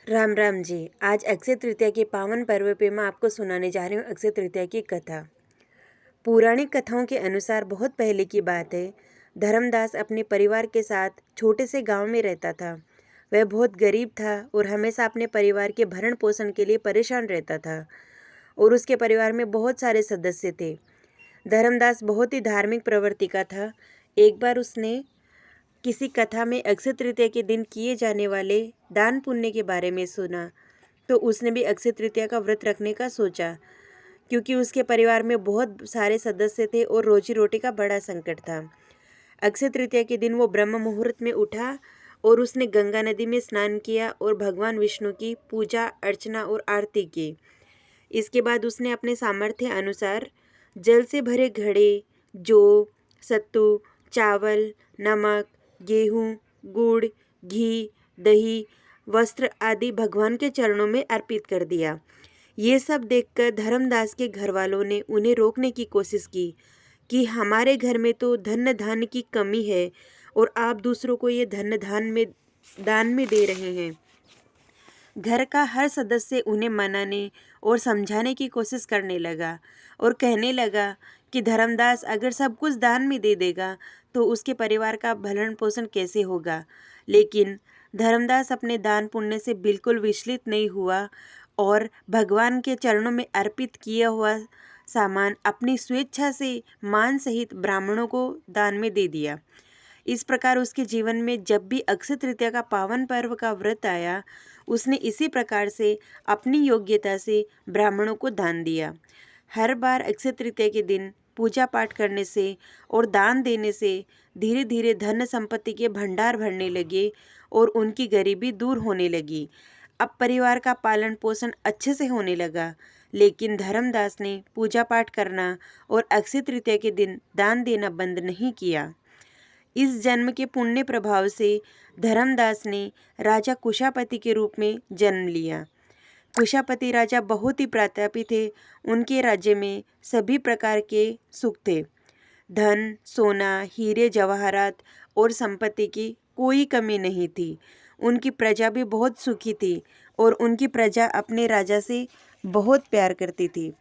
राम राम जी। आज अक्षय तृतीया के पावन पर्व पे मैं आपको सुनाने जा रही हूँ अक्षय तृतीया की कथा। पौराणिक कथाओं के अनुसार बहुत पहले की बात है। धर्मदास अपने परिवार के साथ छोटे से गांव में रहता था। वह बहुत गरीब था और हमेशा अपने परिवार के भरण पोषण के लिए परेशान रहता था और उसके परिवार में बहुत सारे सदस्य थे। धर्मदास बहुत ही धार्मिक प्रवृत्ति का था। एक बार उसने किसी कथा में अक्षय तृतीया के दिन किए जाने वाले दान पुण्य के बारे में सुना, तो उसने भी अक्षय तृतीया का व्रत रखने का सोचा, क्योंकि उसके परिवार में बहुत सारे सदस्य थे और रोजी रोटी का बड़ा संकट था। अक्षय तृतीया के दिन वो ब्रह्म मुहूर्त में उठा और उसने गंगा नदी में स्नान किया और भगवान विष्णु की पूजा अर्चना और आरती की। इसके बाद उसने अपने सामर्थ्य अनुसार जल से भरे घड़े, जौ, सत्तू, चावल, नमक, गेहूँ, गुड़, घी, दही, वस्त्र आदि भगवान के चरणों में अर्पित कर दिया। ये सब देखकर धर्मदास के घर वालों ने उन्हें रोकने की कोशिश की कि हमारे घर में तो धन धान्य की कमी है और आप दूसरों को ये दान में दे रहे हैं। घर का हर सदस्य उन्हें मनाने और समझाने की कोशिश करने लगा और कहने लगा कि धर्मदास अगर सब कुछ दान में दे देगा तो उसके परिवार का भरण पोषण कैसे होगा। लेकिन धर्मदास अपने दान पुण्य से बिल्कुल विचलित नहीं हुआ और भगवान के चरणों में अर्पित किया हुआ सामान अपनी स्वेच्छा से मान सहित ब्राह्मणों को दान में दे दिया। इस प्रकार उसके जीवन में जब भी अक्षय तृतीया का पावन पर्व का व्रत आया, उसने इसी प्रकार से अपनी योग्यता से ब्राह्मणों को दान दिया। हर बार अक्षय तृतीया के दिन पूजा पाठ करने से और दान देने से धीरे धीरे धन संपत्ति के भंडार भरने लगे और उनकी गरीबी दूर होने लगी। अब परिवार का पालन पोषण अच्छे से होने लगा। लेकिन धर्मदास ने पूजा पाठ करना और अक्षय तृतीया के दिन दान देना बंद नहीं किया। इस जन्म के पुण्य प्रभाव से धर्मदास ने राजा कुशापति के रूप में जन्म लिया। कुशापति राजा बहुत ही प्रतापी थे। उनके राज्य में सभी प्रकार के सुख थे। धन, सोना, हीरे जवाहरात और संपत्ति की कोई कमी नहीं थी। उनकी प्रजा भी बहुत सुखी थी और उनकी प्रजा अपने राजा से बहुत प्यार करती थी।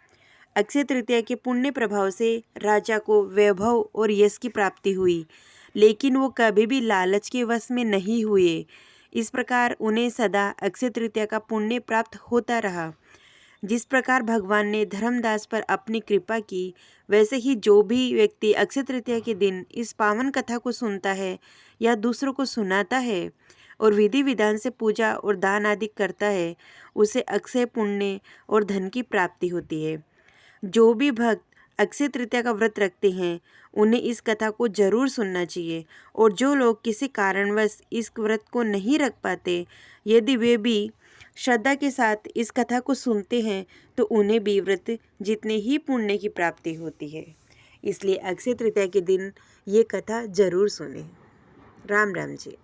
अक्षय तृतीया के पुण्य प्रभाव से राजा को वैभव और यश की प्राप्ति हुई, लेकिन वो कभी भी लालच के वश में नहीं हुए। इस प्रकार उन्हें सदा अक्षय तृतीया का पुण्य प्राप्त होता रहा। जिस प्रकार भगवान ने धर्मदास पर अपनी कृपा की, वैसे ही जो भी व्यक्ति अक्षय तृतीया के दिन इस पावन कथा को सुनता है या दूसरों को सुनाता है और विधि विधान से पूजा और दान आदि करता है, उसे अक्षय पुण्य और धन की प्राप्ति होती है। जो भी भक्त अक्षय तृतीया का व्रत रखते हैं, उन्हें इस कथा को जरूर सुनना चाहिए। और जो लोग किसी कारणवश इस व्रत को नहीं रख पाते, यदि वे भी श्रद्धा के साथ इस कथा को सुनते हैं, तो उन्हें भी व्रत जितने ही पुण्य की प्राप्ति होती है। इसलिए अक्षय तृतीया के दिन ये कथा जरूर सुनें। राम राम जी।